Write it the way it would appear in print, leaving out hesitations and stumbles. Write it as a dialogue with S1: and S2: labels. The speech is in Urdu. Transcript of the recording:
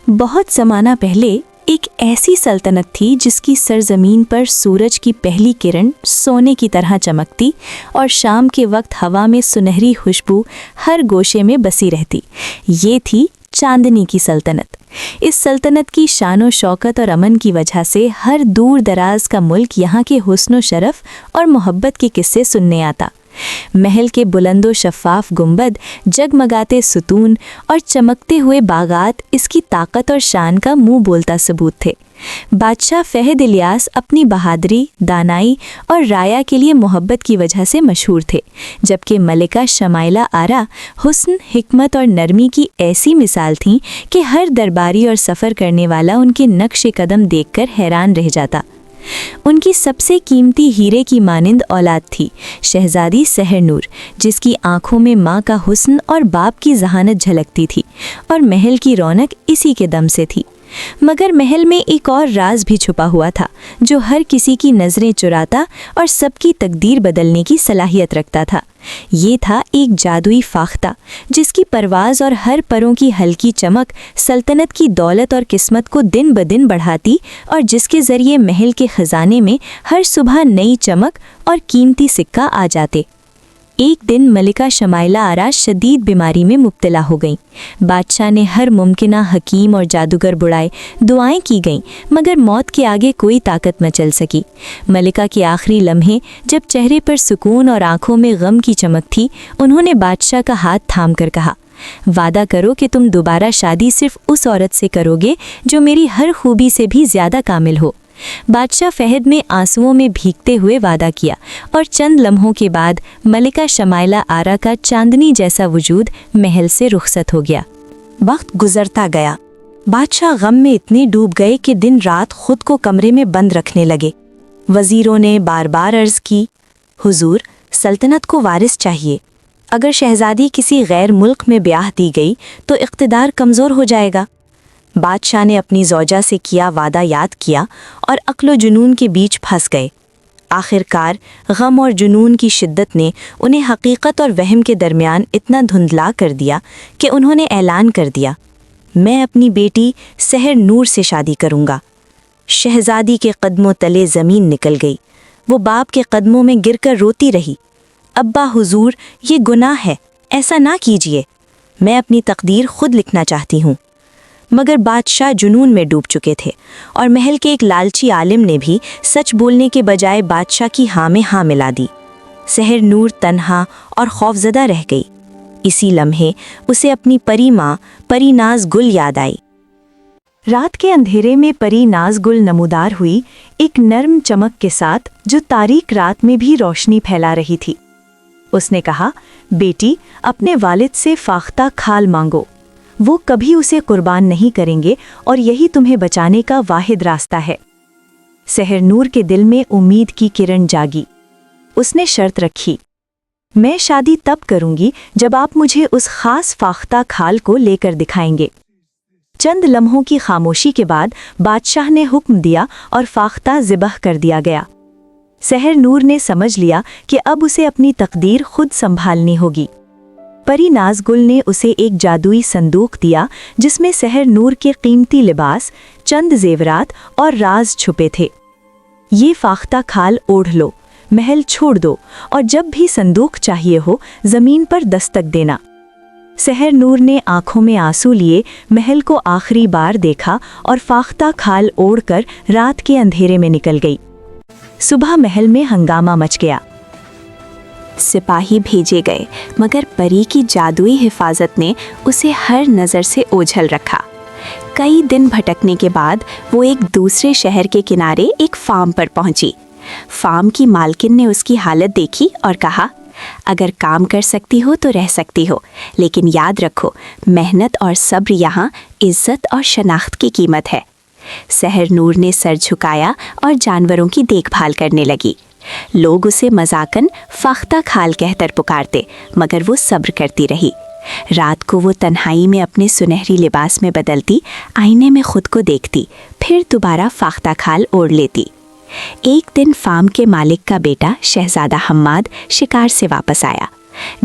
S1: بہت زمانہ پہلے ایک ایسی سلطنت تھی جس کی سرزمین پر سورج کی پہلی کرن سونے کی طرح چمکتی اور شام کے وقت ہوا میں سنہری خوشبو ہر گوشے میں بسی رہتی۔ یہ تھی چاندنی کی سلطنت۔ اس سلطنت کی شان و شوکت اور امن کی وجہ سے ہر دور دراز کا ملک یہاں کے حسن و شرف اور محبت کے قصے سننے آتا۔ محل کے بلند و شفاف گنبد، جگمگاتے ستون اور چمکتے ہوئے باغات اس کی طاقت اور شان کا منہ بولتا ثبوت تھے۔ بادشاہ فہد الیاس اپنی بہادری، دانائی اور رایا کے لیے محبت کی وجہ سے مشہور تھے، جبکہ ملکہ شمائلہ آرا حسن، حکمت اور نرمی کی ایسی مثال تھیں کہ ہر درباری اور سفر کرنے والا ان کے نقش قدم دیکھ کر حیران رہ جاتا۔ ان کی سب سے قیمتی ہیرے کی مانند اولاد تھی شہزادی سحر نور، جس کی آنکھوں میں ماں کا حسن اور باپ کی ذہانت جھلکتی تھی، اور محل کی رونق اسی کے دم سے تھی۔ مگر محل میں ایک اور راز بھی چھپا ہوا تھا جو ہر کسی کی نظریں چراتا اور سب کی تقدیر بدلنے کی صلاحیت رکھتا تھا۔ یہ تھا ایک جادوئی فاختہ جس کی پرواز اور ہر پروں کی ہلکی چمک سلطنت کی دولت اور قسمت کو دن بدن بڑھاتی، اور جس کے ذریعے محل کے خزانے میں ہر صبح نئی چمک اور قیمتی سکہ آ جاتے۔ ایک دن ملکہ شمائلہ آرا شدید بیماری میں مبتلا ہو گئیں۔ بادشاہ نے ہر ممکنہ حکیم اور جادوگر بڑھائے، دعائیں کی گئیں، مگر موت کے آگے کوئی طاقت نہ چل سکی۔ ملکہ کے آخری لمحے جب چہرے پر سکون اور آنکھوں میں غم کی چمک تھی، انہوں نے بادشاہ کا ہاتھ تھام کر کہا، وعدہ کرو کہ تم دوبارہ شادی صرف اس عورت سے کرو گے جو میری ہر خوبی سے بھی زیادہ کامل ہو۔ بادشاہ فہد نے آنسوؤں میں بھیگتے ہوئے وعدہ کیا، اور چند لمحوں کے بعد ملکہ شمائلہ آرا کا چاندنی جیسا وجود محل سے رخصت ہو گیا۔
S2: وقت گزرتا گیا۔ بادشاہ غم میں اتنے ڈوب گئے کہ دن رات خود کو کمرے میں بند رکھنے لگے۔ وزیروں نے بار بار عرض کی، حضور، سلطنت کو وارث چاہیے۔ اگر شہزادی کسی غیر ملک میں بیاہ دی گئی تو اقتدار کمزور ہو جائے گا۔ بادشاہ نے اپنی زوجہ سے کیا وعدہ یاد کیا اور عقل و جنون کے بیچ پھنس گئے۔ آخر کار غم اور جنون کی شدت نے انہیں حقیقت اور وہم کے درمیان اتنا دھندلا کر دیا کہ انہوں نے اعلان کر دیا، میں اپنی بیٹی سحر نور سے شادی کروں گا۔ شہزادی کے قدموں تلے زمین نکل گئی۔ وہ باپ کے قدموں میں گر کر روتی رہی، ابا حضور، یہ گناہ ہے، ایسا نہ کیجیے، میں اپنی تقدیر خود لکھنا چاہتی ہوں۔ مگر بادشاہ جنون میں ڈوب چکے تھے، اور محل کے ایک لالچی عالم نے بھی سچ بولنے کے بجائے بادشاہ کی ہاں میں ہاں ملا دی۔ سحر نور تنہا اور خوفزدہ رہ گئی۔ اسی لمحے اسے اپنی پری ماں پری ناز گل یاد آئی۔ رات کے اندھیرے میں پری ناز گل نمودار ہوئی، ایک نرم چمک کے ساتھ جو تاریک رات میں بھی روشنی پھیلا رہی تھی۔ اس نے کہا، بیٹی، اپنے والد سے فاختہ کھال مانگو، وہ کبھی اسے قربان نہیں کریں گے، اور یہی تمہیں بچانے کا واحد راستہ ہے۔ سحر نور کے دل میں امید کی کرن جاگی۔ اس نے شرط رکھی، میں شادی تب کروں گی جب آپ مجھے اس خاص فاختہ کھال کو لے کر دکھائیں گے۔ چند لمحوں کی خاموشی کے بعد بادشاہ نے حکم دیا اور فاختہ ذبح کر دیا گیا۔ سحر نور نے سمجھ لیا کہ اب اسے اپنی تقدیر خود سنبھالنی ہوگی۔ پری ناز گل نے اسے ایک جادوئی صندوق دیا جس میں سحر نور کے قیمتی لباس، چند زیورات اور راز چھپے تھے۔ یہ فاختہ کھال اوڑھ لو، محل چھوڑ دو، اور جب بھی صندوق چاہیے ہو زمین پر دستک دینا۔ سحر نور نے آنکھوں میں آنسو لیے محل کو آخری بار دیکھا اور فاختہ کھال اوڑھ کر رات کے اندھیرے میں نکل گئی۔ صبح محل میں ہنگامہ مچ گیا۔
S1: سپاہی بھیجے گئے، مگر پری کی جادوئی حفاظت نے اسے ہر نظر سے اوجھل رکھا۔ کئی دن بھٹکنے کے بعد وہ ایک دوسرے شہر کے کنارے ایک فارم پر پہنچی۔ فارم کی مالکن نے اس کی حالت دیکھی اور کہا، اگر کام کر سکتی ہو تو رہ سکتی ہو، لیکن یاد رکھو، محنت اور صبر یہاں عزت اور شناخت کی قیمت ہے۔ سحر نور نے سر جھکایا اور جانوروں کی دیکھ بھال کرنے لگی۔ لوگ اسے مذاقاً فاختہ کھال کہہ کر پکارتے، مگر وہ صبر کرتی رہی۔ رات کو وہ تنہائی میں اپنے سنہری لباس میں بدلتی، آئینے میں خود کو دیکھتی، پھر دوبارہ فاختہ کھال اوڑھ لیتی۔ ایک دن فارم کے مالک کا بیٹا شہزادہ حماد شکار سے واپس آیا۔